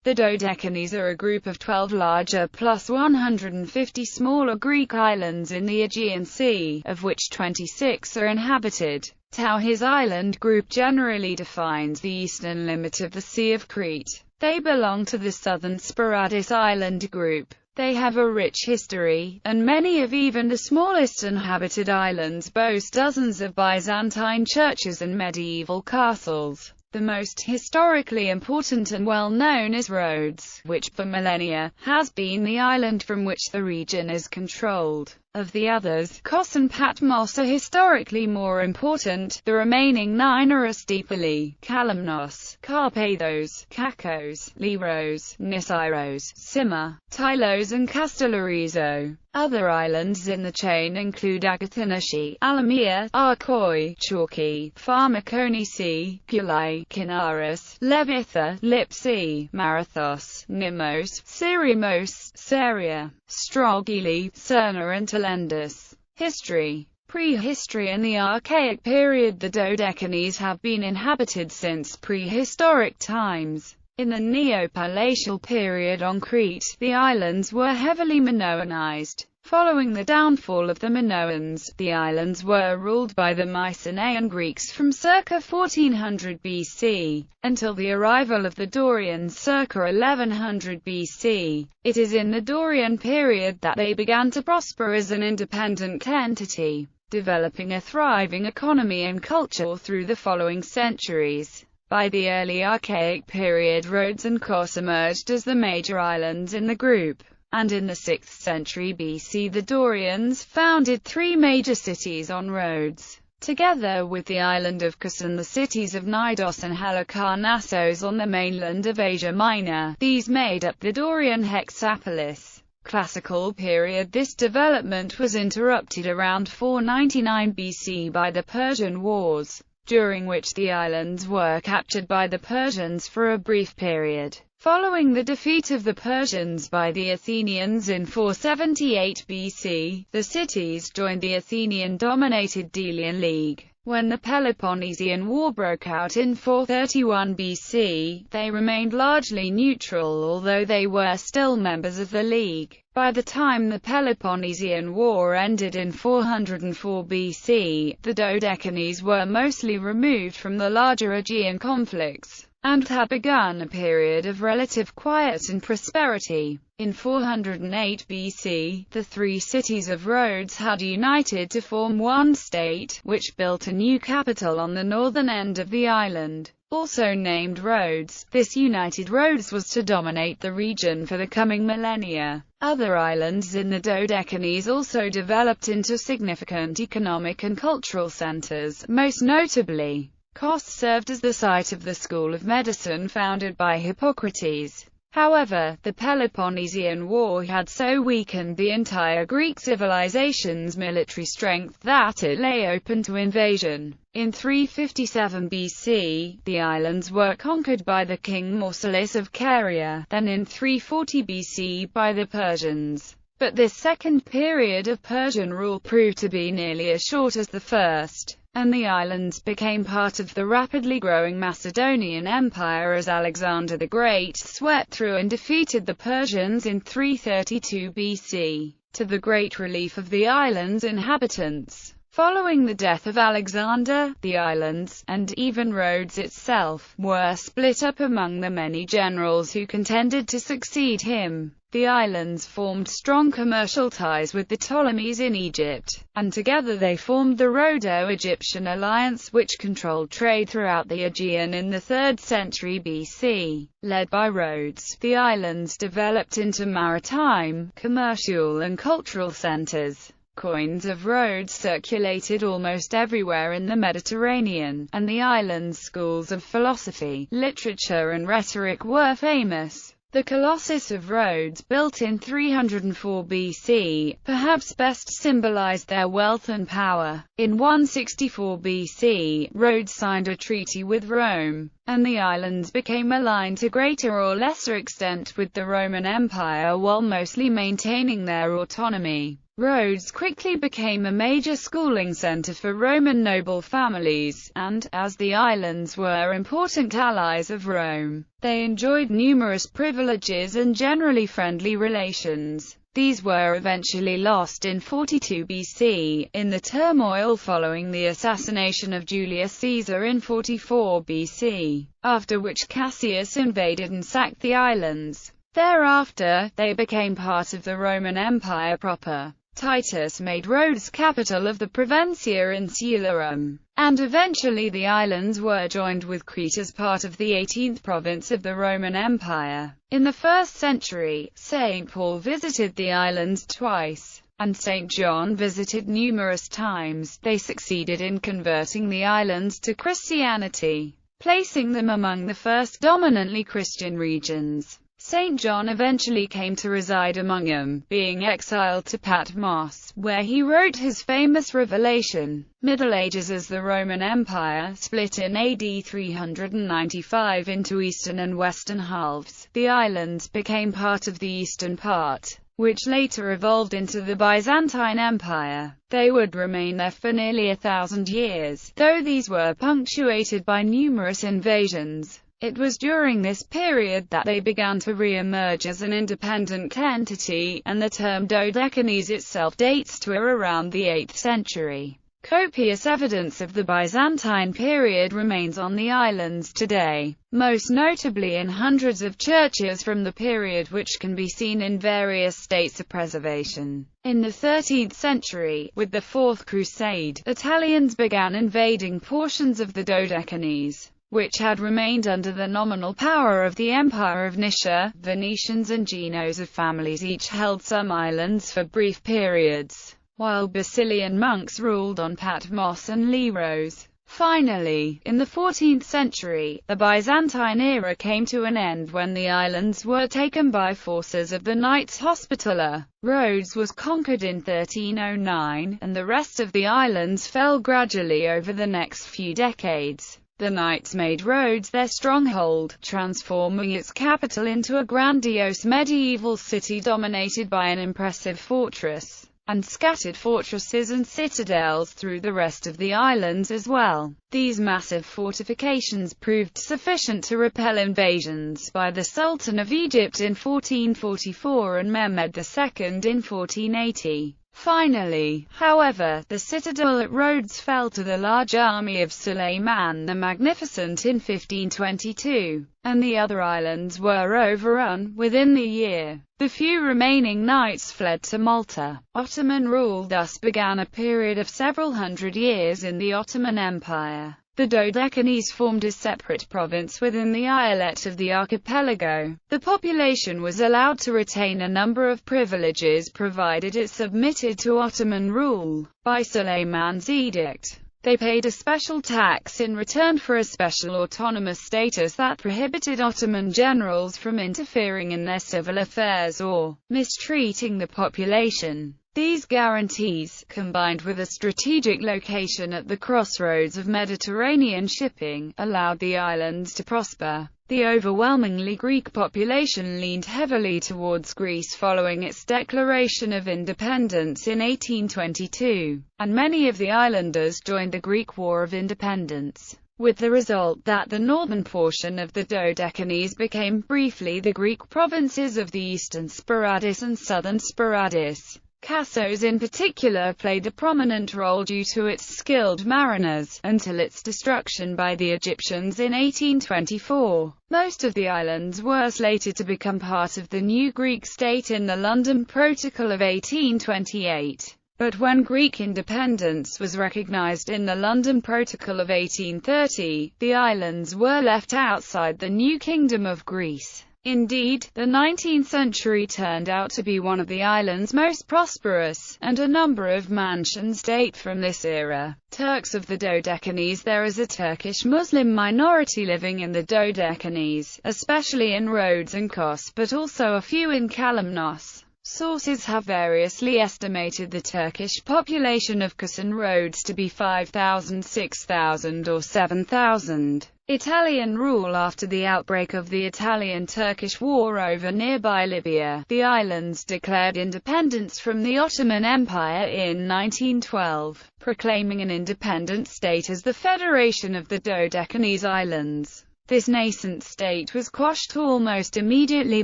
The Dodecanese are a group of 12 larger plus 150 smaller Greek islands in the Aegean Sea, of which 26 are inhabited. Tauhis Island group generally defines the eastern limit of the Sea of Crete. They belong to the southern Sporadis Island group. They have a rich history, and many of even the smallest inhabited islands boast dozens of Byzantine churches and medieval castles. The most historically important and well-known is Rhodes, which for millennia has been the island from which the region is controlled. Of the others, Kos and Patmos are historically more important. The remaining 9 are Astipoli, Kalymnos, Carpathos, Kakos, Leros, Nisyros, Sima, Tylos and Castellarizo. Other islands in the chain include Agathanashi, Alamia, Archoi, Chalky, Pharmakonisi, Gulai, Kinaris, Lebitha, Lipsi, Marathos, Nimos, Syrimos, Saria, Strogili, Cerna and Talendus. History. Prehistory. In the Archaic period, the Dodecanese have been inhabited since prehistoric times. In the Neopalatial period on Crete, the islands were heavily Minoanized. Following the downfall of the Minoans, the islands were ruled by the Mycenaean Greeks from circa 1400 BC, until the arrival of the Dorians circa 1100 BC. It is in the Dorian period that they began to prosper as an independent entity, developing a thriving economy and culture through the following centuries. By the early Archaic period, Rhodes and Kos emerged as the major islands in the group, and in the 6th century BC the Dorians founded 3 major cities on Rhodes, together with the island of Kos and the cities of Knidos and Halicarnassos on the mainland of Asia Minor. These made up the Dorian hexapolis. Classical period. This development was interrupted around 499 BC by the Persian Wars, during which the islands were captured by the Persians for a brief period. Following the defeat of the Persians by the Athenians in 478 BC, the cities joined the Athenian-dominated Delian League. When the Peloponnesian War broke out in 431 BC, they remained largely neutral, although they were still members of the League. By the time the Peloponnesian War ended in 404 BC, the Dodecanese were mostly removed from the larger Aegean conflicts, and had begun a period of relative quiet and prosperity. In 408 BC, the 3 cities of Rhodes had united to form one state, which built a new capital on the northern end of the island, also named Rhodes. This united Rhodes was to dominate the region for the coming millennia. Other islands in the Dodecanese also developed into significant economic and cultural centers, most notably, Kos served as the site of the school of medicine founded by Hippocrates. However, the Peloponnesian War had so weakened the entire Greek civilization's military strength that it lay open to invasion. In 357 BC, the islands were conquered by the king Mausolus of Caria, then in 340 BC by the Persians. But this second period of Persian rule proved to be nearly as short as the first, and the islands became part of the rapidly growing Macedonian Empire as Alexander the Great swept through and defeated the Persians in 332 BC, to the great relief of the island's inhabitants. Following the death of Alexander, the islands, and even Rhodes itself, were split up among the many generals who contended to succeed him. The islands formed strong commercial ties with the Ptolemies in Egypt, and together they formed the Rhodo-Egyptian alliance, which controlled trade throughout the Aegean in the 3rd century BC. Led by Rhodes, the islands developed into maritime, commercial and cultural centers. Coins of Rhodes circulated almost everywhere in the Mediterranean, and the island's schools of philosophy, literature and rhetoric were famous. The Colossus of Rhodes, built in 304 BC, perhaps best symbolized their wealth and power. In 164 BC, Rhodes signed a treaty with Rome, and the islands became aligned to greater or lesser extent with the Roman Empire while mostly maintaining their autonomy. Rhodes quickly became a major schooling center for Roman noble families, and, as the islands were important allies of Rome, they enjoyed numerous privileges and generally friendly relations. These were eventually lost in 42 BC, in the turmoil following the assassination of Julius Caesar in 44 BC, after which Cassius invaded and sacked the islands. Thereafter, they became part of the Roman Empire proper. Titus made Rhodes capital of the Provincia Insularum, and eventually the islands were joined with Crete as part of the 18th province of the Roman Empire. In the 1st century, St. Paul visited the islands twice, and St. John visited numerous times. They succeeded in converting the islands to Christianity, placing them among the first dominantly Christian regions. St. John eventually came to reside among them, being exiled to Patmos, where he wrote his famous Revelation. Middle Ages. As the Roman Empire split in AD 395 into eastern and western halves, the islands became part of the eastern part, which later evolved into the Byzantine Empire. They would remain there for nearly 1,000 years, though these were punctuated by numerous invasions. It was during this period that they began to re-emerge as an independent entity, and the term Dodecanese itself dates to around the 8th century. Copious evidence of the Byzantine period remains on the islands today, most notably in hundreds of churches from the period, which can be seen in various states of preservation. In the 13th century, with the Fourth Crusade, Italians began invading portions of the Dodecanese, which had remained under the nominal power of the Empire of Nicia. Venetians and Genoese of families each held some islands for brief periods, while Basilian monks ruled on Patmos and Leros. Finally, in the 14th century, the Byzantine era came to an end when the islands were taken by forces of the Knights Hospitaller. Rhodes was conquered in 1309, and the rest of the islands fell gradually over the next few decades. The Knights made Rhodes their stronghold, transforming its capital into a grandiose medieval city dominated by an impressive fortress, and scattered fortresses and citadels through the rest of the islands as well. These massive fortifications proved sufficient to repel invasions by the Sultan of Egypt in 1444 and Mehmed II in 1480. Finally, however, the citadel at Rhodes fell to the large army of Sulayman the Magnificent in 1522, and the other islands were overrun within the year. The few remaining knights fled to Malta. Ottoman rule thus began a period of several hundred years in the Ottoman Empire. The Dodecanese formed a separate province within the islet of the archipelago. The population was allowed to retain a number of privileges provided it submitted to Ottoman rule. By Sulayman's edict, they paid a special tax in return for a special autonomous status that prohibited Ottoman generals from interfering in their civil affairs or mistreating the population. These guarantees, combined with a strategic location at the crossroads of Mediterranean shipping, allowed the islands to prosper. The overwhelmingly Greek population leaned heavily towards Greece following its declaration of independence in 1822, and many of the islanders joined the Greek War of Independence, with the result that the northern portion of the Dodecanese became briefly the Greek provinces of the eastern Sporadis and southern Sporadis. Kassos in particular played a prominent role due to its skilled mariners, until its destruction by the Egyptians in 1824. Most of the islands were slated to become part of the new Greek state in the London Protocol of 1828. But when Greek independence was recognized in the London Protocol of 1830, the islands were left outside the new Kingdom of Greece. Indeed, the 19th century turned out to be one of the island's most prosperous, and a number of mansions date from this era. Turks of the Dodecanese. There is a Turkish Muslim minority living in the Dodecanese, especially in Rhodes and Kos, but also a few in Kalymnos. Sources have variously estimated the Turkish population of Kos and Rhodes to be 5,000, 6,000 or 7,000. Italian rule. After the outbreak of the Italian-Turkish War over nearby Libya, the islands declared independence from the Ottoman Empire in 1912, proclaiming an independent state as the Federation of the Dodecanese Islands. This nascent state was quashed almost immediately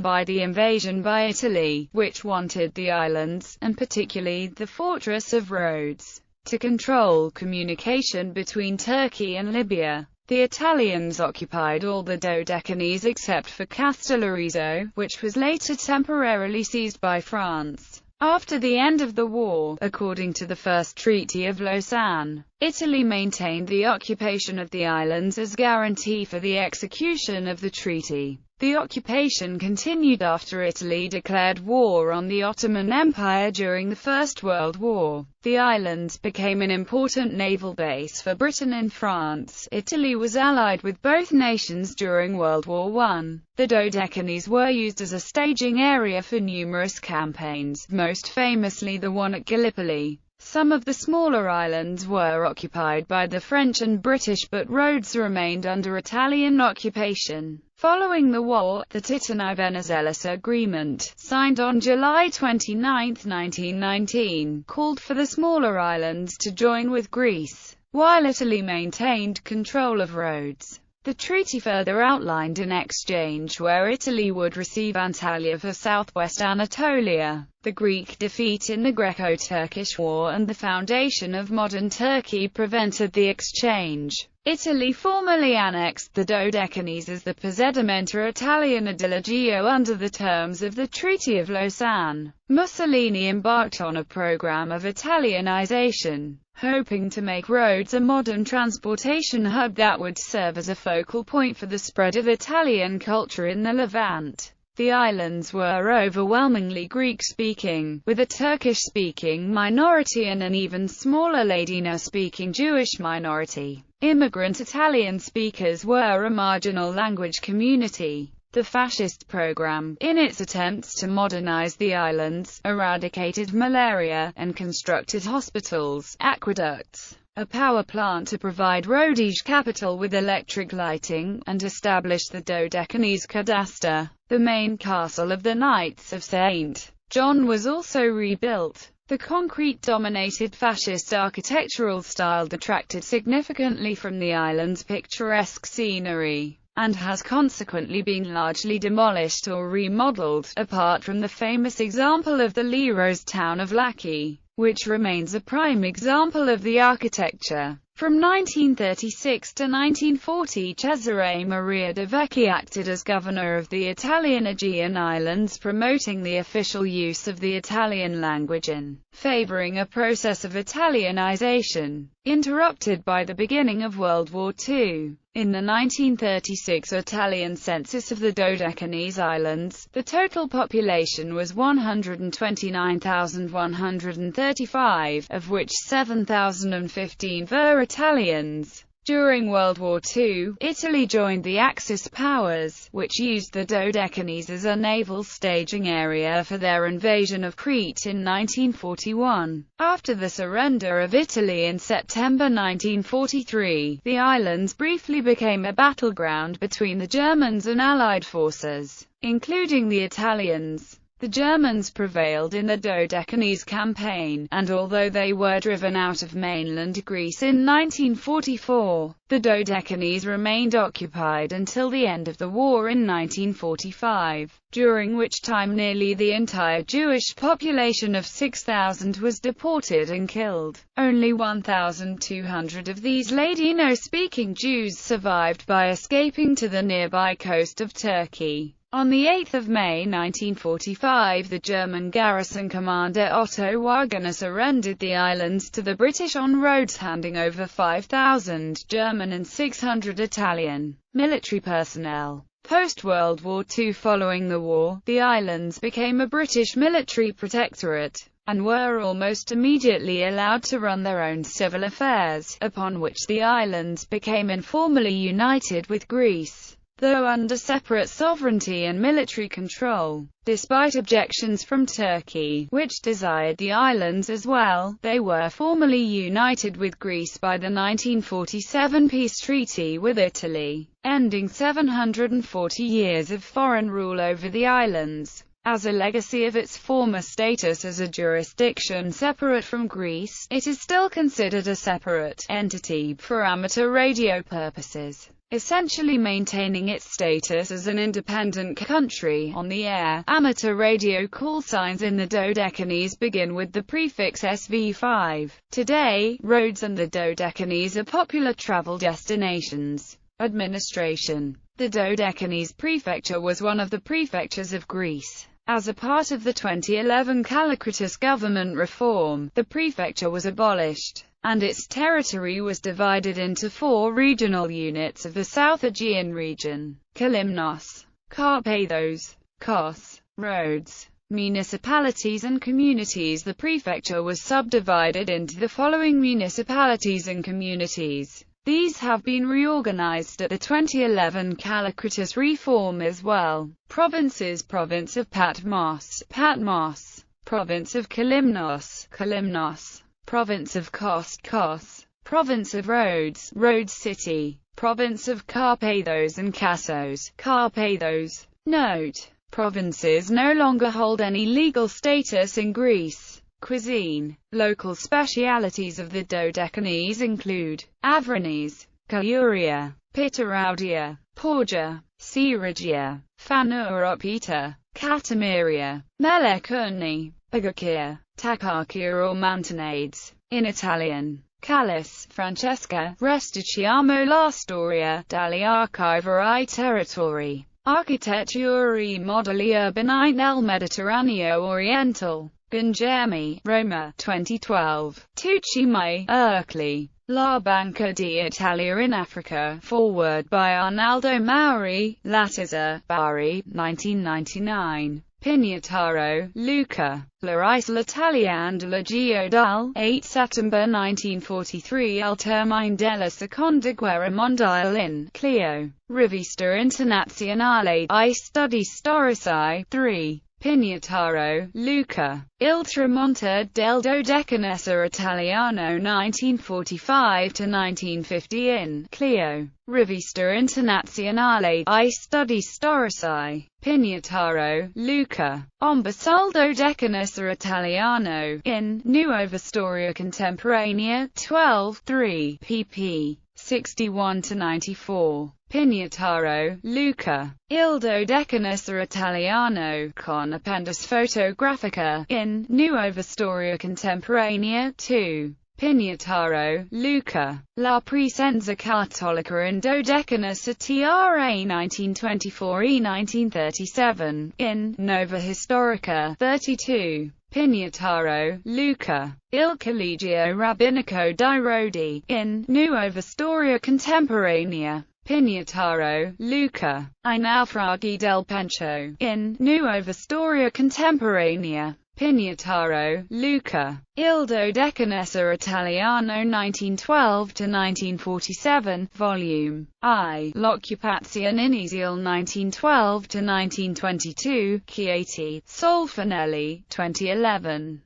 by the invasion by Italy, which wanted the islands, and particularly the fortress of Rhodes, to control communication between Turkey and Libya. The Italians occupied all the Dodecanese except for Castellarizo, which was later temporarily seized by France. After the end of the war, according to the First Treaty of Lausanne, Italy maintained the occupation of the islands as guarantee for the execution of the treaty. The occupation continued after Italy declared war on the Ottoman Empire during the First World War. The islands became an important naval base for Britain and France. Italy was allied with both nations during World War I. The Dodecanese were used as a staging area for numerous campaigns, most famously the one at Gallipoli. Some of the smaller islands were occupied by the French and British, but Rhodes remained under Italian occupation. Following the war, the Titanai-Venizelos Agreement, signed on July 29, 1919, called for the smaller islands to join with Greece, while Italy maintained control of Rhodes. The treaty further outlined an exchange where Italy would receive Antalya for southwest Anatolia. The Greek defeat in the Greco-Turkish War and the foundation of modern Turkey prevented the exchange. Italy formally annexed the Dodecanese as the Possedimento Italiano dell'Egeo under the terms of the Treaty of Lausanne. Mussolini embarked on a program of Italianization, hoping to make Rhodes a modern transportation hub that would serve as a focal point for the spread of Italian culture in the Levant. The islands were overwhelmingly Greek-speaking, with a Turkish-speaking minority and an even smaller Ladino-speaking Jewish minority. Immigrant Italian speakers were a marginal language community. The fascist program, in its attempts to modernize the islands, eradicated malaria, and constructed hospitals, aqueducts, a power plant to provide Rhodes capital with electric lighting, and established the Dodecanese Cadaster. The main castle of the Knights of St. John was also rebuilt. The concrete-dominated fascist architectural style detracted significantly from the island's picturesque scenery, and has consequently been largely demolished or remodeled, apart from the famous example of the Lero's town of Laki, which remains a prime example of the architecture. From 1936 to 1940, Cesare Maria de Vecchi acted as governor of the Italian Aegean Islands, promoting the official use of the Italian language and favoring a process of Italianization, interrupted by the beginning of World War II. In the 1936 Italian census of the Dodecanese Islands, the total population was 129,135, of which 7,015 were Italians. During World War II, Italy joined the Axis powers, which used the Dodecanese as a naval staging area for their invasion of Crete in 1941. After the surrender of Italy in September 1943, the islands briefly became a battleground between the Germans and Allied forces, including the Italians. The Germans prevailed in the Dodecanese campaign, and although they were driven out of mainland Greece in 1944, the Dodecanese remained occupied until the end of the war in 1945, during which time nearly the entire Jewish population of 6,000 was deported and killed. Only 1,200 of these Ladino-speaking Jews survived by escaping to the nearby coast of Turkey. On 8 May 1945, the German garrison commander Otto Wagner surrendered the islands to the British on Rhodes, handing over 5,000 German and 600 Italian military personnel. Post-World War II, following the war, the islands became a British military protectorate, and were almost immediately allowed to run their own civil affairs, upon which the islands became informally united with Greece. though under separate sovereignty and military control. Despite objections from Turkey, which desired the islands as well, they were formally united with Greece by the 1947 peace treaty with Italy, ending 740 years of foreign rule over the islands. As a legacy of its former status as a jurisdiction separate from Greece, it is still considered a separate entity for amateur radio purposes, essentially maintaining its status as an independent country on the air. Amateur radio call signs in the Dodecanese begin with the prefix SV5. Today, Rhodes and the Dodecanese are popular travel destinations. Administration. The Dodecanese prefecture was one of the prefectures of Greece. As a part of the 2011 Callicritus government reform, the prefecture was abolished, and its territory was divided into 4 regional units of the South Aegean region: Kalymnos, Carpathos, Kos, Rhodes. Municipalities and communities. The prefecture was subdivided into the following municipalities and communities. These have been reorganized at the 2011 Callicritus reform as well. Provinces: Province of Patmos, Patmos. Province of Kalymnos, Kalymnos. Province of Kos, Kos. Province of Rhodes, Rhodes City. Province of Carpathos and Kassos, Carpathos. Note: provinces no longer hold any legal status in Greece. Cuisine. Local specialities of the Dodecanese include Avranese, Kouria, Pitaraudia, Porgia, Syrigia, Fanouropita, Catamiria, Melekoni, Agakia, Takarkia or Mantanades. In Italian: Callis, Francesca, Resticiamo la storia dagli archivi territori, architecture modelli urbani nel Mediterraneo oriental. Guglielmi, Roma, 2012. Tucci Mai, Ercole. La Banca d'Italia in Africa, foreword by Arnaldo Mauri, Lattiser, Bari, 1999. Pignataro, Luca. La Isla Taglianda Geodal, 8 September 1943. Al termine della Seconda Guerra Mondiale in Clio. Rivista Internazionale I Studi Storici, 3. Pignataro, Luca. Il tramonto del Dodecanese Italiano 1945–1950 in Clio. Rivista Internazionale I Studi Storici. Pignataro, Luca. Ombasol Dodecanese Italiano, in Nuova Storia Contemporanea, 12 3, pp. 61–94. Pignataro, Luca. Il Dodecanese Italiano, con Appendix Fotografica, in Nuova Storia Contemporanea, 2. Pignataro, Luca. La Presenza Cattolica in Dodecanese tra 1924 e 1937, in Nova Historica, 32. Pignataro, Luca. Il Collegio Rabbinico di Rodi, in Nuova Storia Contemporanea. Pignataro, Luca. I Naufragi del Pencho, in Nuova Storia Contemporanea. Pignataro, Luca. Il Dodecanese Italiano 1912–1947, Volume I. L'Occupazione Iniziale 1912–1922, Chieti, Solfanelli, 2011.